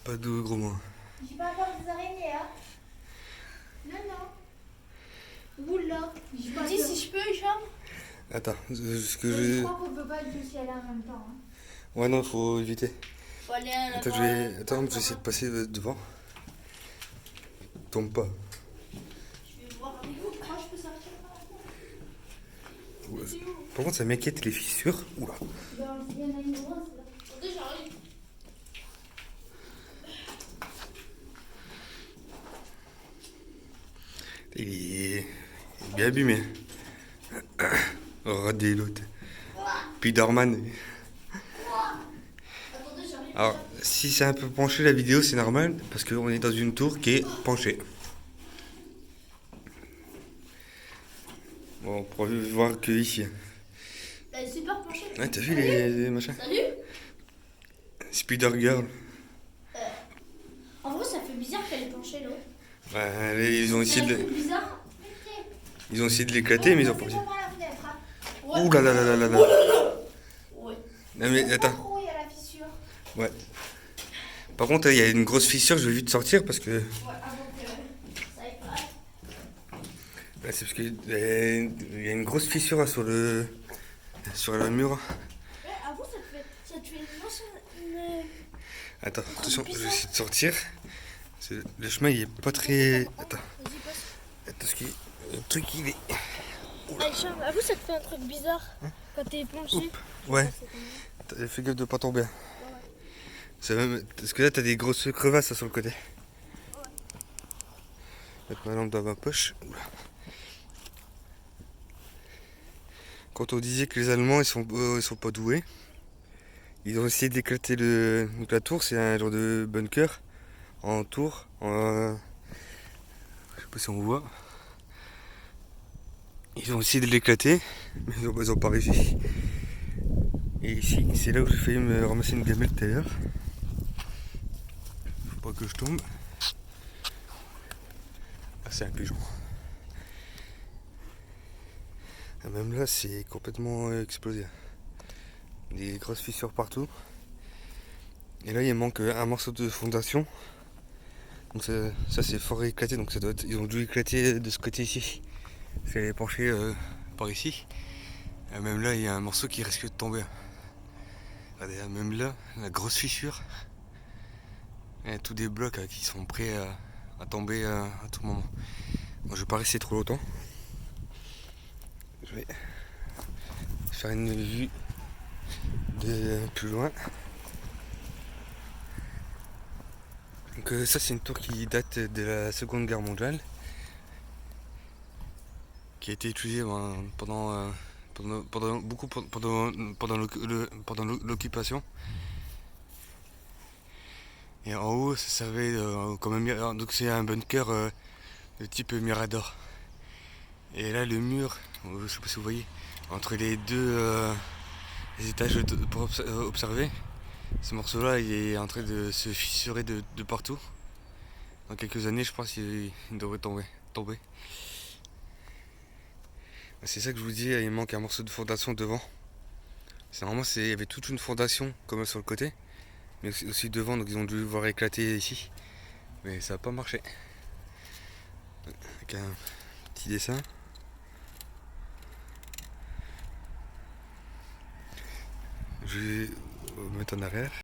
Pas de gros mots. J'ai pas peur des araignées, hein. Non, non. Oula. Dis si je peux, Hicham. Attends, ce que Je je... crois qu'on peut pas tous y aller en même temps. Hein. Ouais, non, faut éviter. Faut aller à la Attends, Attends, je vais essayer de passer devant. Tombe pas. Je vais voir avec vous. Moi, je peux sortir par là. Ouais. Par contre, ça m'inquiète les fissures. Oula. Il y en a une grosse là. Attendez, j'arrive. Il est bien abîmé. Radé l'autre. Spiderman. Attendez, j'arrive. Alors, si c'est un peu penché la vidéo, c'est normal, parce qu'on est dans une tour qui est penchée. Bon, on pourra voir que ici. Bah, c'est super penché. Ouais, t'as vu les machins? Salut. Spider Girl. En vrai, ça fait bizarre qu'elle est penchée, là. Ouais, ils ont essayé de, Bizarre. ils ont essayé de l'éclater, mais ils ont pas C'est réussi. pas par la fenêtre, hein. Ouh là là là là là là. Ouais. Non mais Pas attends. trop, il y a la fissure. Ouais. Par contre, il y a une grosse fissure, je vais vite sortir parce que. Ouais, avant que ça éclate. Ouais, c'est parce qu'il y a une grosse fissure là, sur le mur. Ouais, avoue, ça te fait une... Attends, attention, je vais essayer de sortir. Le chemin il est pas très. Attends. Vas-y, passe. Attends, parce que le truc il est. Hicham, avoue, ça te fait un truc bizarre quand t'es penché. Oups. Ouais. Fais gaffe de pas tomber. Parce que là t'as des grosses crevasses là, sur le côté. Mettre ma lampe dans ma poche. Oula. Quand on disait que les Allemands ils sont pas doués, ils ont essayé d'éclater donc la tour, c'est un genre de bunker en tour. Je sais pas si on voit. Ils ont essayé de l'éclater, mais ils ont pas réussi. Et ici, c'est là où j'ai failli me ramasser une gamelle tout à l'heure. Faut pas que je tombe. Ah, c'est un pigeon. Et même là, c'est complètement explosé. Des grosses fissures partout. Et là, il manque un morceau de fondation. Donc ça c'est fort éclaté, donc ça doit être, ils ont dû éclater de ce côté ici. C'est penché par ici. Et même là, il y a un morceau qui risque de tomber. Regardez, même là, la grosse fissure. Il y a tous des blocs qui sont prêts à tomber à tout moment. Bon, je vais pas rester trop longtemps. Je vais faire une vue de plus loin. Donc ça c'est une tour qui date de la Seconde Guerre mondiale, qui a été utilisée pendant l'occupation. Et en haut ça servait comme un mirador, donc c'est un bunker de type mirador. Et là le mur, je sais pas si vous voyez, entre les deux les étages pour observer, ce morceau là il est en train de se fissurer de partout. Dans quelques années je pense qu'il devrait tomber. C'est ça que je vous dis, il manque un morceau de fondation devant. Normalement il y avait toute une fondation comme sur le côté, mais aussi devant, donc ils ont dû voir éclater ici. Mais ça n'a pas marché. Avec un petit dessin. Je vais mettre en arrière.